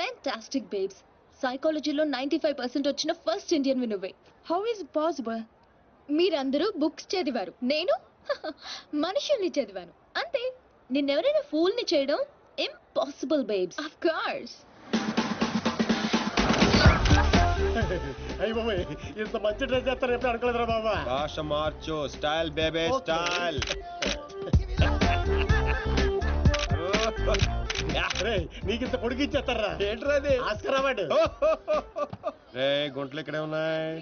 Fantastic, babes. సైకాలజీలో 95% వచ్చిన first Indian నువ్వే. How is it possible? మీరందరూ బుక్స్ చదివారు, నేను మనుషుల్ని చదివాను అంతే. నిన్నెవరైనా ఫూల్ ని చేయడం ఇంపాసిబుల్ బేబ్స్. Of course. అయ్య బాబాయ్, ఇంత మంచి డ్రెస్ చేస్తారు ఎప్పుడు అనుకోలేదురా బాబా. భాష మార్చు, స్టైల్ బేబే స్టైల్. నీకింత పొడిగి ఇచ్చేస్తారా? ఏంట్రా అది? Oscar award. రే గుంటలు ఇక్కడే ఉన్నాయి.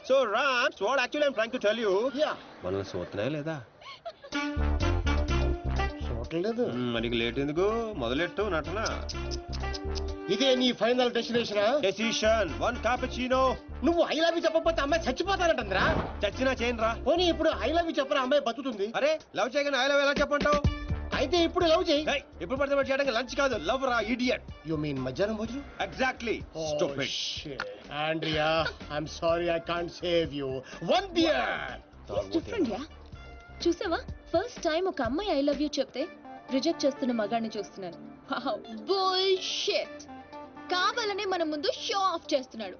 So Rams, what actually I'm trying to tell you, మనల్ని సోతున్నాయా లేదా? చూడలేదు. మనకి లేట్ ఎందుకు, మొదలెట్టు నటన. ఇదే నీ final destination? Decision one cappuccino. నువ్వు ఐ లవ్ యూ చెప్పకపోతే అమ్మాయి చచ్చిపోతానంటరా? చచ్చినా చేయను రా. పోనీ ఇప్పుడు ఐ లవ్ యూ చెప్పరా అమ్మాయి బతుకుతుంది? అరే లవ్ చేయగానే ఐ లవ్ ఎలా చెప్పంటావు? అయితే ఇప్పుడు లవ్ చేయి. ఇప్పుడు పడితే పడి చేయడానికి లంచ్ కాదు, లవ్ రా ఇడియట్. యు మీన్ మధ్యాహ్నం భోజనం? Exactly. Stupid. Andrea, I'm sorry, I can't save you. One beer. Different ya. చూసావా, ఫస్ట్ టైం ఒక అమ్మాయి ఐ లవ్ యూ చెప్తే రిజెక్ట్ చేస్తున్న మగాడిని చూస్తున్నాను. బుల్షిట్. కావాలనే మన ముందు షో ఆఫ్ చేస్తున్నాడు.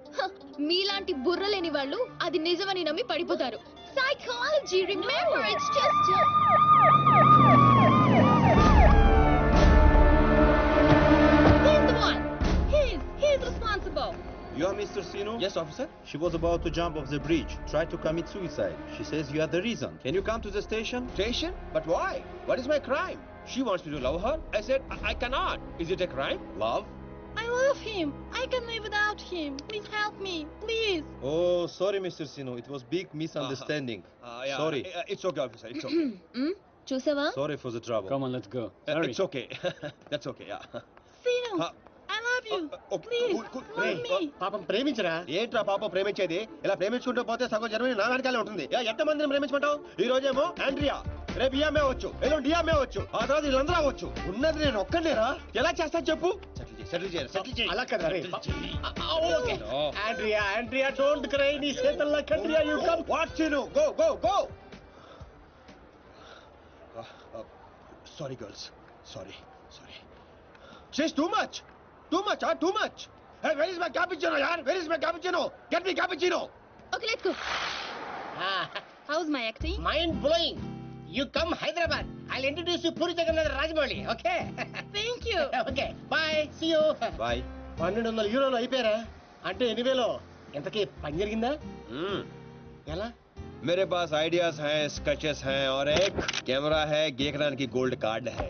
మీలాంటి బుర్ర లేని వాళ్ళు అది నిజమని నమ్మి పడిపోతారు. Psychology, remember, it's just he's responsible. You are Mr. Sino? Yes, officer. She was about to jump off the bridge, tried to commit suicide. She says you are the reason. Can you come to the station? Station? But why? What is my crime? She wants me to love her. I said I cannot. Is it a crime? Love? I love him. I can live without him. Please help me, please. Oh, sorry, Mr. Sino. It was big misunderstanding. Yeah. Sorry. It's okay, officer. It's okay. చూసావా? Sorry for the trouble. Come on, let's go. Sorry. It's okay. That's okay. Yeah. Sino, I love you. Okay. Please, Cool. love me. పాపం ప్రేమించరా? ఏంట్రా పాప ప్రేమించేది? ఇలా ప్రేమించుకుంటూ పోతే సగం Germany నా వెనకాలే ఉంటుంది. ఎంతమందిని ప్రేమించుకుంటావు? ఈ రోజేమో ఆండ్రియా, రేపు ఈఎంఏ అవచ్చు, ఎల్లుండి డిఎంఏ అవచ్చు, ఆ తర్వాత వీళ్ళందరూ అవచ్చు. ఉన్నది నేను ఒక్కనేరా? ఎలా చేస్తా చెప్పు? సెటిల్ చేయాలి. అలా కదా రే. Okay Andrea, don't cry. నీ చేతల్లో కండ్రియా, యు కమ్. వాట్ చిను? Go. Sorry girls. Sorry. She's too much. Too much. Hey, where is my cappuccino, yaar? Where is my cappuccino? Get me cappuccino. Okay, let's go. How's my acting? Mind blowing. You come Hyderabad. I'll introduce you Puri Jagannadh Rajamouli. Okay. Thank you. Okay bye, see you. Bye. 1200 యూరోలు అయిపోయారా? అంటే 8,000. ఎంతకీ పని జరిగిందా? ఎలా? मेरे पास ideas हैं, sketches हैं और एक कैमरा है, గీకడానికి గోల్డ్ కార్డ్ है.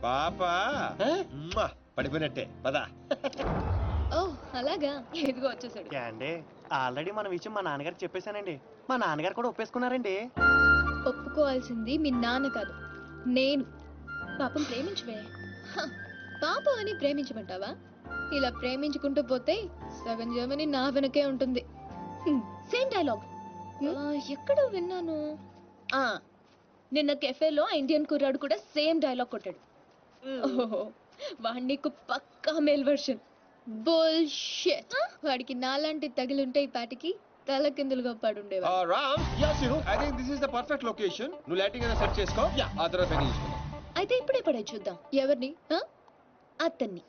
పాపా పడిపోయినట్టే పదా. ఓ అలాగా, ఇదిగో వచ్చేసాడు. అండి ఆల్రెడీ మన విషయం మా నాన్నగారికి చెప్పేశానండి. మా నాన్నగారు కూడా ఒప్పేసుకున్నారండి. ఒప్పుకోవాల్సింది మీ నాన్న కాదు, నేను. పాపం ప్రేమించవే. పాపం అని ప్రేమించమంటావా? ఇలా ప్రేమించుకుంటూ పోతే సగం జర్మనీ నా వెనకే ఉంటుంది. సేమ్ డైలాగ్ ఎక్కడో విన్నాను. నిన్న కెఫేలో ఇండియన్ కుర్రాడు కూడా సేమ్ డైలాగ్ కొట్టాడు. ఓహో, వాడి నీకు పక్కా మేల్ వర్షన్. బుల్షిట్. వాడికి నాలాంటి తగిలుంటే ఈ పాటికి తల కిందులుగా పడుండేవా. Ram, I think this is the perfect location. నువ్వు లైటింగ్ అయినా సెట్ చేసుకో, ఆ తర్వాత పని చూసుకో. అయితే ఇప్పుడే పడే చూద్దాం. ఎవరిని? అతన్ని.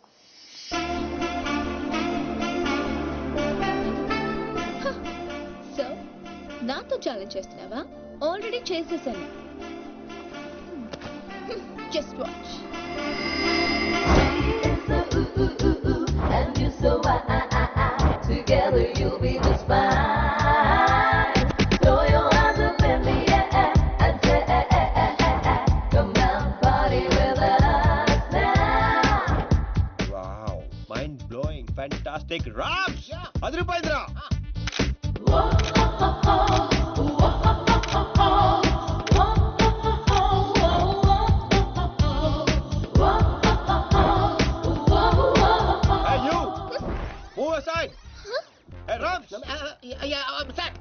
సో నాతో ఛాలెంజ్ చేస్తున్నావా? ఆల్రెడీ చేసేసాను. Just watch. Together you'll be just fine. Throw your hands up in the air and say, come on, party with us now. Wow, mind blowing, fantastic. Ram, అదిరిపోయిందిరా.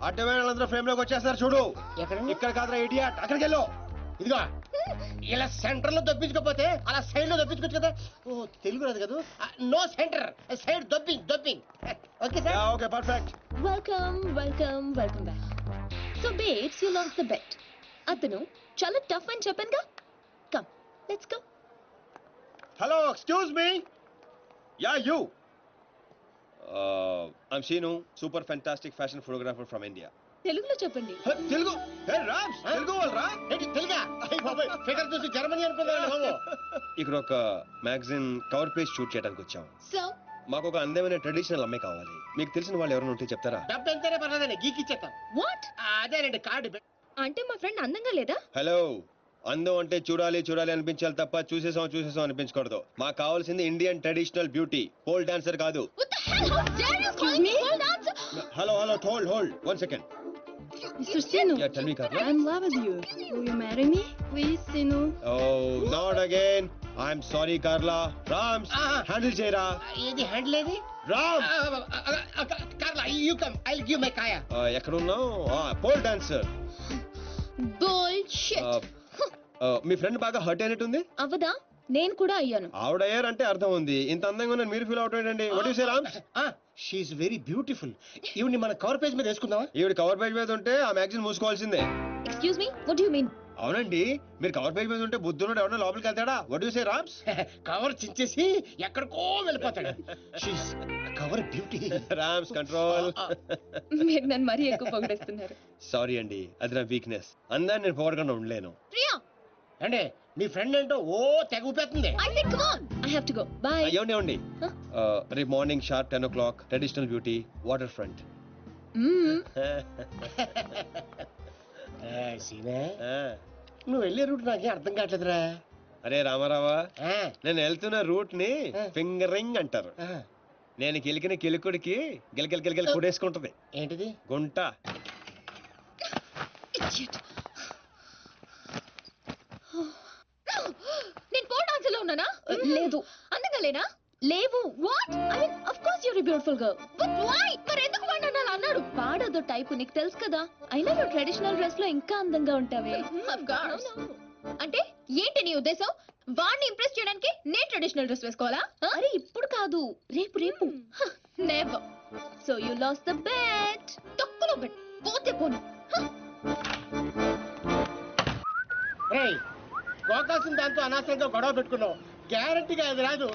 అడ్డవేళ్ళందరూ ఫ్రేమ్ లోకి వచ్చేస్తారు చూడు. ఇక్కడ కాదురా ఇడియట్, అక్కడికి వెళ్ళు. ఇదిగో ఇలా సెంటర్ లో దొప్పించుకోపోతే అలా సైడ్ లో దొప్పించుకోవచ్చు కదా. ఓ తెలుగు రాదు కదా. No centre, side dropping. Okay sir. Okay perfect. Welcome back. So babes, you lost the bet. అతను చాలా టఫ్ అని చెప్పానుగా. Come, let's go. Hello excuse me ya you I'm Seenu super fantastic fashion photographer from India. తెలుగులో చెప్పండి. తెలుగు హే రామ్స్ తెలుగు వాళ్ళరా? ఏంటి తెలుగా? అయ్య బాబోయ్, ఫిగర్ చూసి జర్మనీ అనుకున్నాను బాబు. ఇక్కడ ఒక మ్యాగజైన్ కవర్ పేజ్ షూట్ చేయడానికి వచ్చాం. సో మాకు ఒక అందమైన ట్రెడిషనల్ అమ్మాయి కావాలి. మీకు తెలిసిన వాళ్ళు ఎవరైనా ఉంటే చెప్తారా? డబ్బు ఎంతైనా పర్లేదండి, గీకిచ్చేస్తాం. వాట్? అదేనండి కార్డు. అంటే మా ఫ్రెండ్ అందంగా లేదా? హలో, అందం అంటే చూడాలి చూడాలి అనిపించాలి తప్ప చూసేసాం అనిపించకూడదు. మాకు కావాల్సింది Indian traditional beauty, pole dancer కాదు. What the hell? How dare you call me pole dancer? Hello hold 1 second. Mr. Sinu, Yeah, tell me, Karla. I'm in love with you. Will you marry me? Please, Sinu. Oh, not again. I'm sorry, Carla. Rams, handle చేయరా. ఏది handle ఏది? Ram, Carla you come, I will give my కాయా. ఎక్కడున్నావు? Pole dancer. Bullshit. మీ friend బాగా hurt అయినట్టుంది. అవదా? నేను కూడా అయ్యాను. ఆవిడ అయ్యారంటే అర్థం ఉంది. ఇంత అందంగా ఉన్నాను మీరు ఫీల్ అవుతాడండి. What you say Rams? She is very beautiful. ఈవిని మన కవర్ పేజ్ మీద వేసుకుందామా? ఈవిడ కవర్ పేజ్ మీద ఉంటే ఆ magazine మూసుకోవాల్సిందే. Excuse me, what do you mean? అవునండి, మీరు కవర్ పేజ్ మీద ఉంటే బుద్ధుడు ఎవరైనా లోపలికి వెళ్తాడా? What you say Rams? Cover చించేసి ఎక్కడికో వెళ్ళిపోతాడు. She's cover beauty. Rams control. మీరు నన్ను మరీ ఎక్కువ పొగిడేస్తున్నారు. సారీ అండి, అది నా వీక్నెస్. అందాన్ని నేను పొగడకుండా ఉండలేను. ప్రియా, అంటే మీ ఫ్రెండ్ ఏంటో ఓ తెగ ఊపేస్తుంది. I said come on. I have to go. Bye. ఏమండి రేపు morning sharp 10 o'clock traditional beauty water front. సీనే, నువ్వు వెళ్ళే రూట్ నాకే అర్థం కావట్లేదురా. అరే రామారావా, నేను వెళ్తున్న రూట్ ని ఫింగరింగ్ అంటారు. నేను కిలికిన కిలుకుడికి గిలగిల కుడేసుకుంటది. ఏంటిది? గుంట. Idiot. నేను పోల్ డాన్సర్ లో ఉన్నానా? లేదు. అందంగా లేనా? లేవు. What? I mean of course you're a beautiful girl. But why? మరి ఎందుకు వాడు నన్ను అన్నాడు? వాడదో టైప్, నీకు తెలుసు కదా. అయినా నువ్వు ట్రెడిషనల్ డ్రెస్ లో ఇంకా అందంగా ఉంటావే. Of course. అంటే ఏంటి నీ ఉద్దేశం? వాడిని ఇంప్రెస్ చేయడానికి నేను ట్రెడిషనల్ డ్రెస్ వేసుకోవాలా? అరే ఇప్పుడు కాదు, రేపు. Never. So you lost the bet. తక్కువ బెట్. పోతే పోను. రేయ్, గోకాల్సిన దాంతో అనవసరంగా గొడవ పెట్టుకున్నావు. గ్యారంటీగా అది రాదు.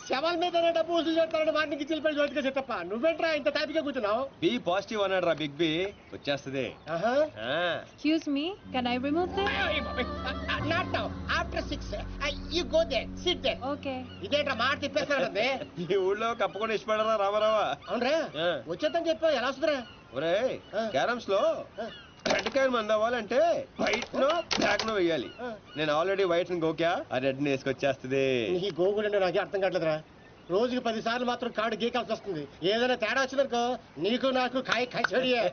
శవాల మీద డబ్బు వసూలు చేస్తారని వాటికి చిలిపడి జోతిగా చెత్తప్ప. నువ్వేంట్రా ఇంత టాపిక్గా కూర్చున్నావు? బి పాజిటివ్ అన్నాడు రా బిగ్ బి. వచ్చేస్తుంది. Excuse me, can I remove them? Not now, after 6 you go there, sit there. Okay. ఇదేంట్రా మాట తిప్పేస్తాడండి. ఈ ఊళ్ళో కప్పకుండా ఇష్టపడరా రామారావా? అవునరా, ఆ. వచ్చేద్దని చెప్పావు. ఎలా వస్తుందిరా? ఒరే, క్యారమ్స్ లో రెడ్ కాయిన్ మంది అవ్వాలంటే వైట్ నో బ్లాక్ నో వేయాలి. నేను ఆల్రెడీ వైట్ గోకా, ఆ రెడ్ ని వేసుకొచ్చేస్తుంది. నీ గోగుడు నాకే అర్థం కావట్లేదురా. రోజుకి 10 సార్లు మాత్రం కార్డు గీకాల్సి వస్తుంది. ఏదైనా తేడా వచ్చిందనుకో నీకు నాకు కాయ కచ్చడియే.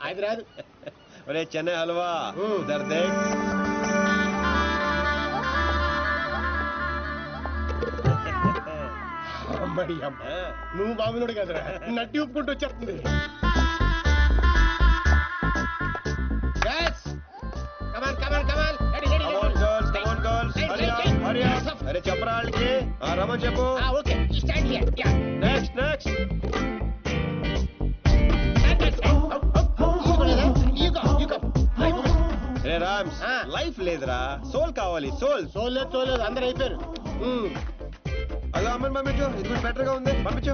అది రాదు. ఒరే చెన్నై హల్వా, ఉధర్ దేఖ్. అమ్మడి అమ్మ, నువ్వు బాగున్నాడు కదరా, నడ్డి ఉప్పుకుంటూ వచ్చేస్తుంది. అరే చెప్పరా వాళ్ళకి. రమన్ చెప్పు. నెక్స్ట్ రే రామ్స్, లైఫ్ లేదురా, సోల్ కావాలి. సోలేదు అందరు అయిపోయారు. అలా అమ్మని పంపించు, ఇది కూడా బెటర్ గా ఉంది, పంపించు.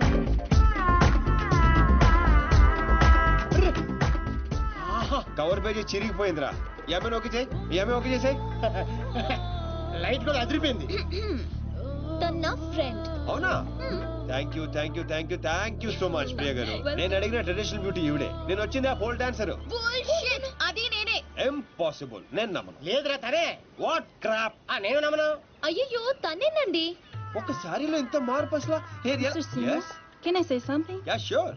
కవర్ పేజీ చిరిగిపోయిందిరా. ఈ అమ్మాయిని ఓకే చేసాయి. లైట్ కూడా అదిరిపోయింది. తన నా ఫ్రెండ్. అవునా? థ్యాంక్ యూ సో మచ్ ప్రియ గారు. నేను అడిగిన ట్రెడిషనల్ బ్యూటీ ఈవిడే. నేను వచ్చింది ఆ పోల్ డాన్సర్. Bullshit. అది నేనే. ఇంపాసిబుల్. నేను నమ్మను. లేదురా తనే. What crop. నేను నమ్మను. అయ్యో తనేనండి. ఒక సారీలో ఇంత మార్పు అసలు. Mr. Sinu, can I say something? Yeah sure.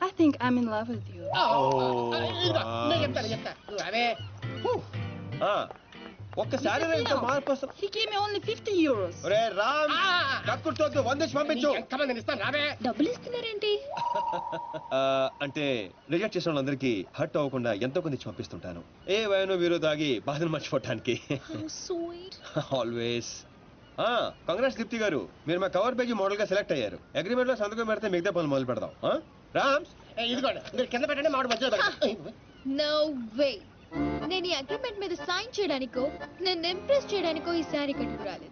I think I'm in love with you. నేను చెప్తా. అవే ఒక్క సారీలో ఇంత మార్పు అసలు. He gave me only 50 euros. ఒరే రామ్, కక్కుర్తోద్దు, 100 ఇచ్చి పంపించు. ఎంతమంది ఇస్తాను రావే. డబ్బులు ఇస్తున్నారేంటి? అంటే రిజెక్ట్ చేసిన వాళ్ళందరికీ హర్ట్ అవ్వకుండా ఎంతో కొంత ఇచ్చి పంపిస్తుంటాను. ఏ వయను వీరు తాగి బాధను మర్చిపోవటానికి. How sweet. Always. Congrats Deepti garu, మీరు మా కవర్ పేజీ మోడల్ గా సెలెక్ట్ అయ్యారు. అగ్రిమెంట్ లో సంతకం పెడితే మిగతా పనులు మొదలు పెడదాం. రామ్స్, ఇదిగోండి, మీరు కింద పెట్టండి, మామిడి మధ్యలో పెట్టండి. No way. నేను ఈ అగ్రిమెంట్ మీద సైన్ చేయడానికో నేను ఇంప్రెస్ చేయడానికో ఈ శారీ కట్టుకు రాలేదు.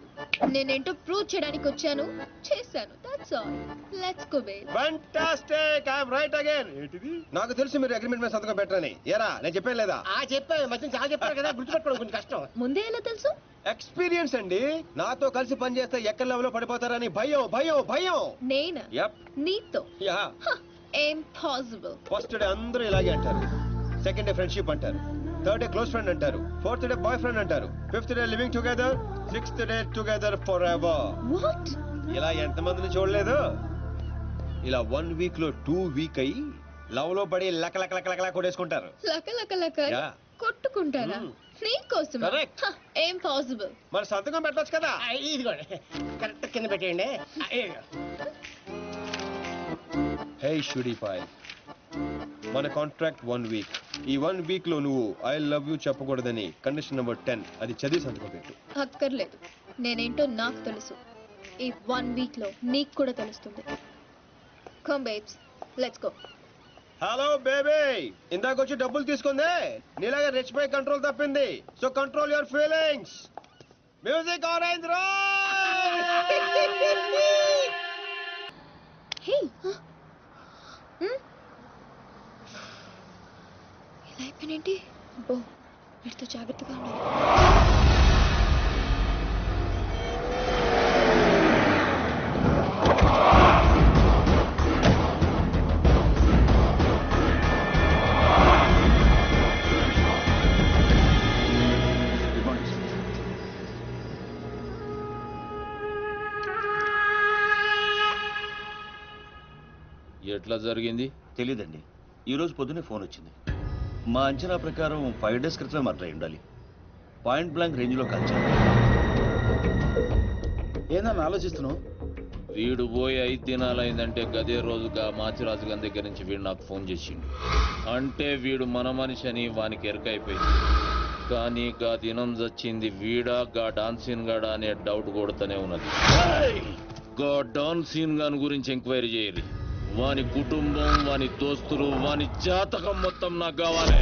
నేనేంటో ప్రూవ్ చేయడానికి వచ్చాను, చేశాను. That's all. Let's go babe. Fantastic, I am right again. ఏంటిది? నాకు తెలుసు మీరు అగ్రిమెంట్ మీద సంతకం పెట్టరని. ఏరా నేను చెప్పాను లేదా? చెప్పాను మధ్య చాలా చెప్పారు కదా, గుర్తుపెట్టుకోవడం కొంచెం కష్టం. ముందే ఎలా తెలుసు? ఎక్స్పీరియన్స్ అండి. నాతో కలిసి పనిచేస్తే ఎక్కడ లెవెల్లో పడిపోతారని భయం భయం భయం. నేనా? యప్. నీతో? యా. ఇంపాసిబుల్. ఫస్ట్ డే అందరూ ఇలాగే అంటారు, సెకండ్ డే ఫ్రెండ్షిప్ అంటారు, థర్డ్ డే క్లోజ్ ఫ్రెండ్ అంటారు, ఫోర్త్ డే బాయ్ ఫ్రెండ్ అంటారు, fifth day living together, sixth day together for ever. What? ఇలా ఎంతమందిని చూడలేదు? ఇలా 1 వీక్ లో 2 వీక్ అయ్యి లవ్ లో పడి లక లక లక లక కొట్టేసుకుంటారు. లక లక లక యా. కొట్టుకుంటారా? నీకోసం? Correct. ఇంపాసిబుల్. మరి సంతకం పెట్టొచ్చు కదా. ఇదిగోండి కరెక్ట్ కింద పెట్టేయండి. హే షుడిఫై, మన కాంట్రాక్ట్ 1 వీక్. ఈ 1 వీక్ లో నువ్వు ఐ లవ్ యూ చెప్పకూడదని కండిషన్ నెంబర్ 10 అది చదివి సంతకం పెట్టు. అక్కర్లేదు, నేనేంటో నాకు తెలుసు. ఈ 1 వీక్ లో నీకు కూడా తెలుస్తుంది. Come babes, let's go. Hello baby, ఇందాక వచ్చి డబ్బులు తీసుకుందే నీలాగా రెచ్చిపోయి కంట్రోల్ తప్పింది. So control your feelings. Music orange రా. హే, ఇలా అయిపోయినేంటి? బో, వీటితో జాగ్రత్తగా ఉండాలి. ఎట్లా జరిగింది తెలీదండి. ఈరోజు పొద్దునే ఫోన్ వచ్చింది. మా అంచనా ప్రకారం 5 డేస్ క్రితమే మర్డర్ అయి ఉండాలి. పాయింట్ బ్లాంక్ రేంజ్లో కాల్చారు. ఏందని ఆలోచిస్తున్నావు? వీడు పోయి 5 దినాలైందంటే గదే రోజుగా మాచిరాజు గారి దగ్గర నుంచి వీడు నాకు ఫోన్ చేసిండు. అంటే వీడు మన మనిషి అని వానికి ఎరకైపోయింది. కానీ గా దినం చచ్చింది వీడా గా డాన్సీన్ గాడా అనే డౌట్ కొడుతూనే ఉన్నది. గా డాన్సీన్ గాని గురించి ఎంక్వైరీ చేయాలి. వాని కుటుంబం, వాని దోస్తులు, వాని జాతకం మొత్తం నాకు కావాలి.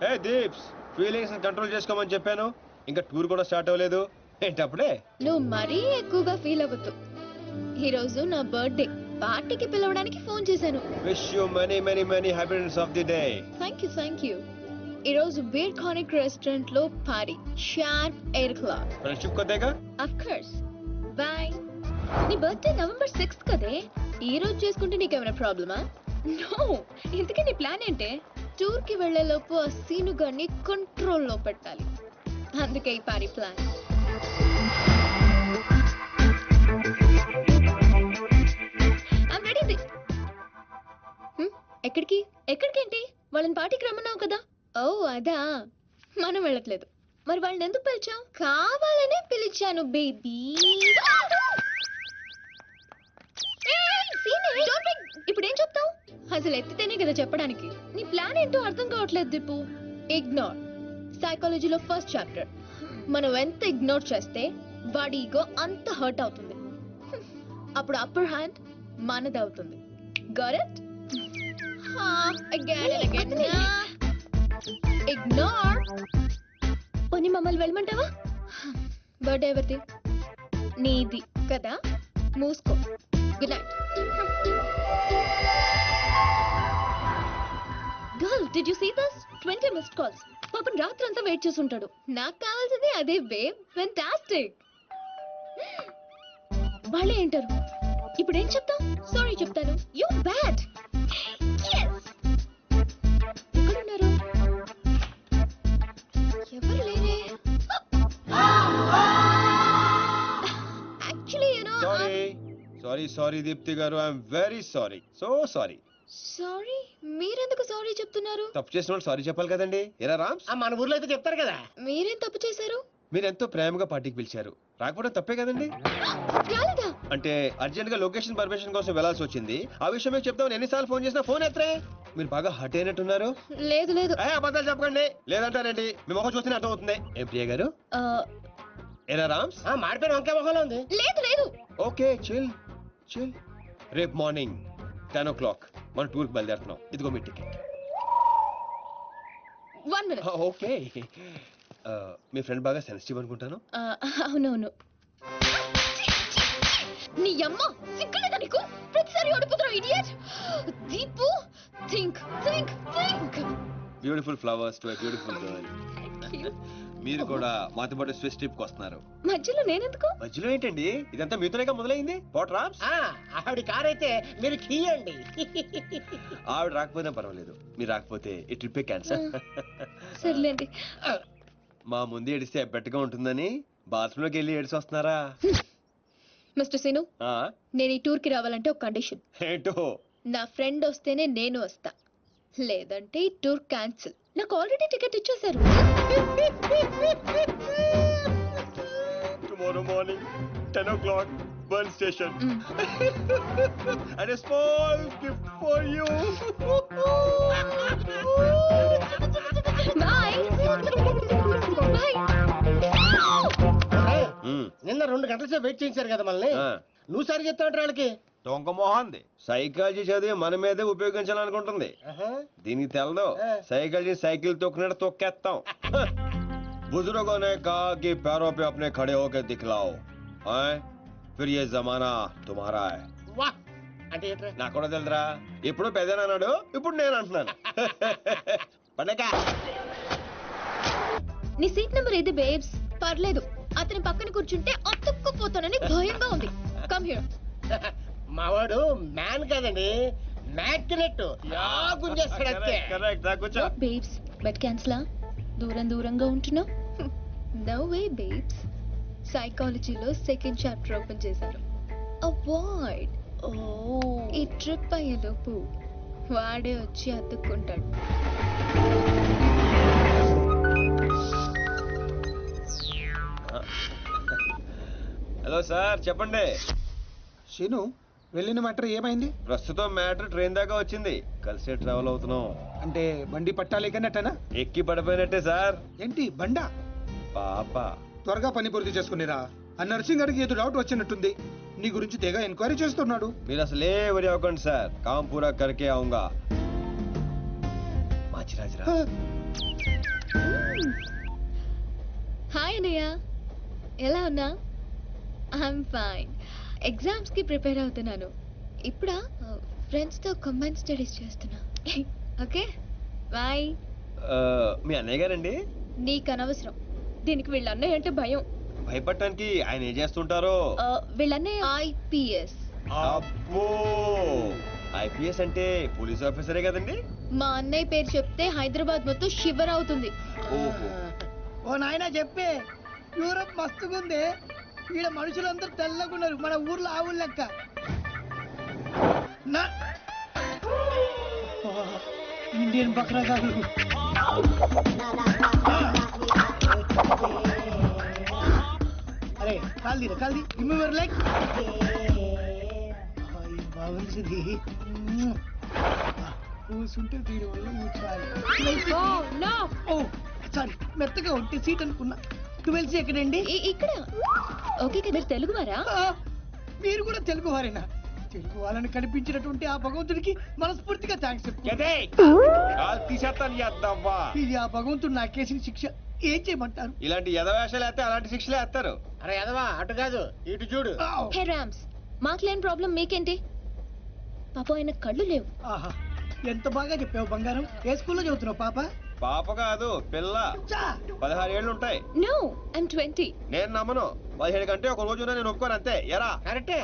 హే దీప్స్, ఫీలింగ్స్ కంట్రోల్ చేసుకోమని చెప్పాను. ఇంకా టూర్ కూడా స్టార్ట్ అవ్వలేదు ఏంటప్పుడే? నువ్వు మరీ ఎక్కువగా ఫీల్ అవ్వద్దు. ఈ రోజు నా బర్త్డే పార్టీకి పిలవడానికి ఫోన్ చేశాను. Wish you many many many happiness of the day. Thank you, thank you. ఈ రోజు బీర్ కానిక్ రెస్టారెంట్ లో పార్టీ, షార్ప్ 8 o'clock. ఫ్రెండ్షిప్ కొద్దిగా. Of course. బై. నీ బర్త్డే November 6th కదే. ఈ రోజు చేసుకుంటే నీకేమైనా ప్రాబ్లమా? నో. ఇంతకీ నీ ప్లాన్ ఏంటే? టూర్ కి వెళ్లే లోపు ఆ సీను గారిని కంట్రోల్లో పెట్టాలి. అందుకే ఈ పార్టీ ప్లాన్. I'm ready. ఎక్కడికి? ఎక్కడికేంటి? వాళ్ళని పార్టీకి రమ్మన్నావు కదా. ఓ అదా, మనం వెళ్ళట్లేదు. మరి వాళ్ళని ఎందుకు పిలిచావు? కావాలనే పిలిచాను బేబీ. ఇప్పుడు ఏం చెప్తావు? అసలు ఎత్తితేనే కదా చెప్పడానికి. నీ ప్లాన్ ఏంటో అర్థం కావట్లేదు దీపు. ఇగ్నోర్. సైకాలజీలో ఫస్ట్ చాప్టర్. మనం ఎంత ఇగ్నోర్ చేస్తే వాడి ఈగో అంత హర్ట్ అవుతుంది. అప్పుడు అప్పర్ హ్యాండ్ మనదవుతుంది. Got it? ఇగ్నోర్. పోనీ మమ్మల్ని వెళ్ళమంటావా? బర్త్డే ఎవరిది? నీది కదా. మూసుకో. Good night. Girl, did you see this? 20 missed calls. పాపం రాత్రంతా వెయిట్ చేస్తుంటాడు. నాకు కావాల్సింది అదే బేబ్. ఫెంటాస్టిక్. వాళ్ళే ఏంటారు. ఇప్పుడు ఏం చెప్తావు? సారీ చెప్తాను. You bad. ఎక్కడున్నారు? ఎవరు లేరే. యాక్చువల్లీ సారీ దీప్తి గారు, I'm very sorry. So sorry. Sorry? మీరెందుకు సారీ చెప్తున్నారు? తప్పు చేసిన వాళ్ళు సారీ చెప్పాలి కదండి. ఎరా రామ్స్, మన ఊర్లో అయితే చెప్తారు కదా. మీరేం తప్పు చేశారు? మీరు ఎంతో ప్రేమగా పార్టీకి పిలిచారు, రాకపోవడం తప్పే కదండి. రాలేదా? అంటే అర్జెంట్ గా లొకేషన్ పర్మిషన్ కోసం వెళ్లాల్సి వచ్చింది. ఆ విషయం మీకు చెప్తామని ఎన్నిసార్లు ఫోన్ చేసినా ఫోన్ ఎత్తరే. మీరు బాగా హర్ట్ అయినట్టున్నారు. లేదు లేదు. అబద్ధాలు చెప్పకండి. లేదంటారేంటి? మీ మొహం చూస్తేనే అర్థం అవుతుంది. ఏం ప్రియ గారు? ఎరా రామ్స్, మాడిపోయిన వంకాయ మొహంలో ఉంది. లేదు లేదు. Okay chill chill. రేపు మార్నింగ్ 10 o'clock మన టూర్కి బయలుదేరుతున్నాం. ఇదిగో మీ టికెట్. 1 minute. ఓకే. మీ ఫ్రెండ్ బాగా సెన్సిటివ్ అనుకుంటాను. అవునవును. నీ అమ్మ సిగ్గులేదా నీకు? ప్రతిసారి ఓడిపోతున్నావు idiot. Deepu think think think. Beautiful flowers to a beautiful girl. మీరు కూడా మాతో పాటు స్విస్ ట్రిప్ కి వస్తున్నారు. మధ్యలో నేనెందుకు? మధ్యలో ఏంటండి? ఇదంతా మీతోనేగా మొదలైంది. వాట్ రామ్స్? ఆవిడ కార్ అయితే మీరు కీయండి. ఆవిడ రాకపోయినా పర్వాలేదు, మీరు రాకపోతే ఈ ట్రిప్ క్యాన్సల్. సర్లేండి. మా ముందు ఏడిస్తే బెట్టగా ఉంటుందని బాత్రూమ్ లోకి వెళ్ళి ఏడిసి వస్తున్నారా? మిస్టర్ సీను, ఆ, నేను ఈ టూర్ కి రావాలంటే ఒక కండిషన్. ఏంటో? నా ఫ్రెండ్ వస్తేనే నేను వస్తా, లేదంటే ఈ టూర్ క్యాన్సిల్. నాకు ఆల్రెడీ టికెట్ ఇచ్చేశారు. Tomorrow morning 10 o'clock Bern station. And a small gift for you. Bye bye. నిన్న 2 గంటల సేపు వెయిట్ చేశారు కదా మళ్ళీ. నువ్వు సరి చెప్తావు వాళ్ళకి. దొంగ మొహంది సైకాలజీ చదివి మన మీదే ఉపయోగించాలనుకుంటుంది. దీనికి తెలదు సైకాలజీ సైకిల్ తొక్కినట్టు తొక్కేస్తాం. बुजुर्गों ने कहा कि पैरों पे अपने खड़े होकर दिखलाओ, हैं? फिर ये जमाना तुम्हारा है. వాహ్ అంటే ఏంట్రా? నాకు కూడా తెలుదురా, ఇప్పుడు పెద్దనా అన్నాడు, ఇప్పుడు నేను అంటున్నాను. పండగ నీ సీట్ నెంబర్ ఏది బేబ్స్? పర్లేదు, అతని పక్కన కూర్చుంటే అతుక్కుపోతానని భయంగా ఉంది. Come here. మావాడు మ్యాన్ కదండి, మ్యాగ్నెట్. గుంజేస్తాడంతే. కరెక్ట్. కూర్చో. బేబ్స్ బెట్ క్యాన్సిలా? దూరంగా ఉంటున్నావు. No way babes. సైకాలజీలో సెకండ్ చాప్టర్ ఓపెన్ చేశారు. అవాయిడ్. ఈ ట్రిప్ అయ్యేలోపు వాడే వచ్చి అతుక్కుంటాడు. హలో సార్, చెప్పండి. శీను, వెళ్ళిన మ్యాటర్ ఏమైంది? ప్రస్తుతం మ్యాటర్ ట్రైన్ దాకా వచ్చింది, కలిసే ట్రావెల్ అవుతున్నాం. అంటే బండి పట్టాలేకన్నట్టనా? ఎక్కి పడిపోయినట్టే సార్. ఏంటి బండా? పాప. త్వరగా పని పూర్తి చేసుకునిరా. ఆ నర్సింగ్ గారికి ఏదో డౌట్ వచ్చినట్టుంది. నీ గురించి తెగ ఎంక్వైరీ చేస్తున్నాడు. మీరు అసలే వరి అవ్వకండి సార్, కామ్ పూరా కరికే ఆऊंगा. మాచిరాజరా. హాయ్ అన్నయ్య, ఎలా ఉన్నా? I'm fine. ఎగ్జామ్స్ కి ప్రిపేర్ అవుతున్నాను. ఇప్పుడా ఫ్రెండ్స్ తో కంబైన్ స్టడీస్ చేస్తున్నా. Okay bye. మీ అన్నయ్య గారండి? నీకు అనవసరం. దీనికి వీళ్ళ అన్నయ్య అంటే భయం. భయపడటానికి ఆయన ఏం చేస్తుంటారో? వీళ్ళ అన్నయ్య ఐపీఎస్. అబ్బో, ఐపీఎస్ అంటే పోలీస్ ఆఫీసరే కదండి? మా అన్నయ్య పేరు చెప్తే హైదరాబాద్ మొత్తం షివర్ అవుతుంది. ఓహో. ఓ నాయనా చెప్పే, యూరప్ మస్తుగుంది. ఈడ మనుషులందరూ తెల్లగున్నారు, మన ఊర్లో ఆవులు లెక్క. ఇండియన్ బక్రా కాదు. అరే కాల్ది రిమూవర్ లైక్ బాగుంది. కూర్చుంటే దీని వల్ల ఓ సారీ, మెత్తగా ఉంటే సీట్ అనుకున్నా. 12C ఎక్కడండి? ఇక్కడ. ఓకే కదా. మీరు తెలుగు వారా? మీరు కూడా తెలుగు వారేనా? తెలుగు వాళ్ళని కనిపించినటువంటి ఆ భగవంతుడికి మనస్ఫూర్తిగా థ్యాంక్స్ చెప్పు. ఇది ఆ భగవంతుడు నాకేసిన శిక్ష. ఏం చేయమంటారు? ఇలాంటి యదవేషాలు వేస్తే అలాంటి శిక్షలే వేస్తారు. అరే ఎదవా, అటు కాదు ఇటు చూడు. హే రామ్స్, మాకు లేని ప్రాబ్లం మీకేంటి? పాపం ఆయన కళ్ళు లేవు. ఆహా, ఎంత బాగా చెప్పావు బంగారం. ఏ స్కూల్లో చదువుతున్నావు పాప? పాప కాదు, పిల్ల. 16 ఏళ్ళు ఉంటాయి. No, I'm 20. నేను నమ్మను. 17 కంటే ఒక రోజు నేను ఒప్పుకోను అంతే. ఎరా కరెక్టే.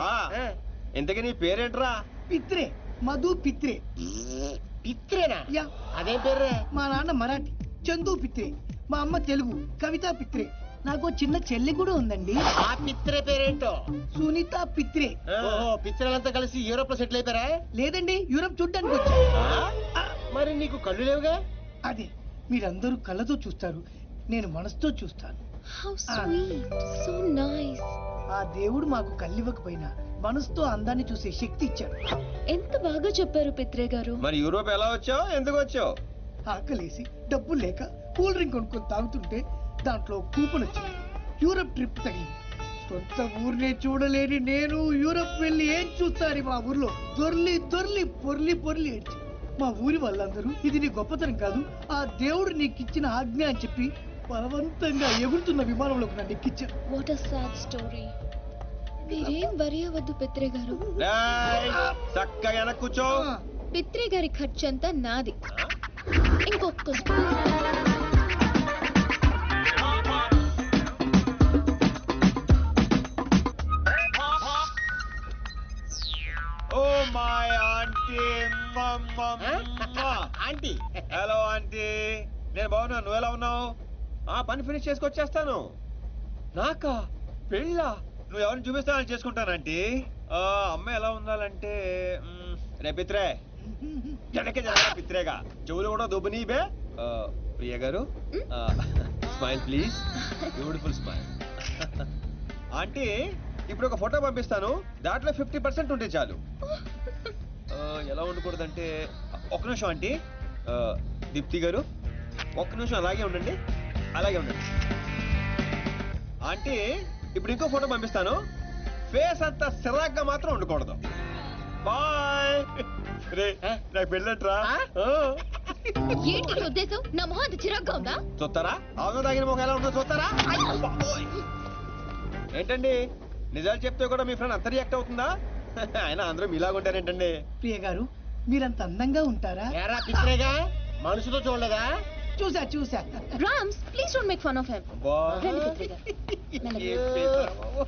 ఇంతకీ నీ పేరేంట్రా? పిత్రే, మధు పిత్రే. పిత్రేనా? యా. అదేం పేర్రే? మా నాన్న మరాఠీ, చందు పిత్రే. మా అమ్మ తెలుగు, కవిత పిత్రే. నాకు చిన్న చెల్లి కూడా ఉందండి. ఆ పిత్రే పేరేంటో? సునీత పిత్రే. ఓహో, పిత్రలంతా కలిసి యూరోప్ లో సెటిల్ అయిపోయారా? లేదండి, యూరప్ చూడ్డానికి వచ్చా. మరి నీకు కళ్ళు లేవుగా? అదే, మీరందరూ కళ్ళతో చూస్తారు, నేను మనసుతో చూస్తాను. How sweet, so nice. ఆ దేవుడు మాకు కళ్ళివ్వకపోయినా మనసుతో అందాన్ని చూసే శక్తి ఇచ్చాడు. ఎంత బాగా చెప్పారు పిత్రే గారు. మరి యూరోప్ ఎలా వచ్చావు, ఎందుకు వచ్చావు? ఆకలేసి డబ్బులు లేక కూల్ డ్రింక్ కొనుక్కొని తాగుతుంటే దాంట్లో కూపన్ వచ్చింది. యూరప్ ట్రిప్ తగిలింది. సొంత ఊరినే చూడలేని నేను యూరప్ వెళ్ళి ఏం చూస్తాను మా ఊర్లో దొర్లి దొర్లి పొర్లి పొర్లి ఏడ్చి మా ఊరి వాళ్ళందరూ ఇది నీ గొప్పతనం కాదు ఆ దేవుడు నీకు ఇచ్చిన ఆజ్ఞ అని చెప్పి బలవంతంగా ఎగురుతున్న విమానంలోకి నన్ను ఎక్కించారు. What a sad story. మీరేం వరి అవ్వద్దు పిత్రే గారు. చక్కగా వెనక్కి కూర్చో. పిత్రే గారి ఖర్చంతా నాది. ఇంకొక oh my aunty aunty hello aunty, నేను బాగున్నా, నువ్వు ఎలా ఉన్నావు? ఆ పని ఫినిష్ చేసుకొచ్చేస్తాను. నాకా పెళ్ళా? నువ్వు ఎవరిని చూపిస్తానని చేసుకుంటాను ఆంటీ. అమ్మాయి ఎలా ఉండాలంటే రే పిత్రే జడకే జరగా పిత్రేగా చెవులు కూడా దుబ్బు నీబే. ప్రియ గారు smile please, beautiful smile. Aunty ఇప్పుడు ఒక ఫోటో పంపిస్తాను, దాంట్లో 50% ఉంటే చాలు. ఎలా ఉండకూడదంటే ఒక్క నిమిషం ఆంటీ. దీప్తి గారు ఒక్క నిమిషం అలాగే ఉండండి, అలాగే ఉండండి. ఆంటీ ఇప్పుడు ఇంకో ఫోటో పంపిస్తాను, ఫేస్ అంతా సిరాగ్గా మాత్రం ఉండకూడదు. బాయ్. రే నాకు పెళ్ళట్రా. ఏంటి నీ ఉద్దేశం? నా మొహం అంత చిరాగ్గా ఉందా? చూస్తారా ఆవును తాగిన మొహం ఎలా ఉంటుందో చూస్తారా? ఏంటండి నిజాలు చెప్తే కూడా మీ ఫ్రెండ్ అంత రియాక్ట్ అవుతుందా? ఆయన అందరూ మీలాగుంటారేంటండి? ప్రియ గారు మీరంత అందంగా ఉంటారా? ఏరా పిత్రేగా మనసుతో చూడలేదా? చూసా చూసా. Rams please don't make fun of him. అబ్బా. రండి పిత్రే గారు. మెల్లగా. ఏ పేదరా బాబు.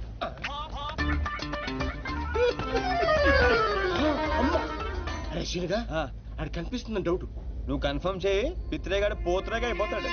అరే శీనుగా అది కనిపిస్తుందని డౌట్. నువ్వు కన్ఫర్మ్ చేయి, పిత్రేగాడు పోతురేగా అయిపోతాడు.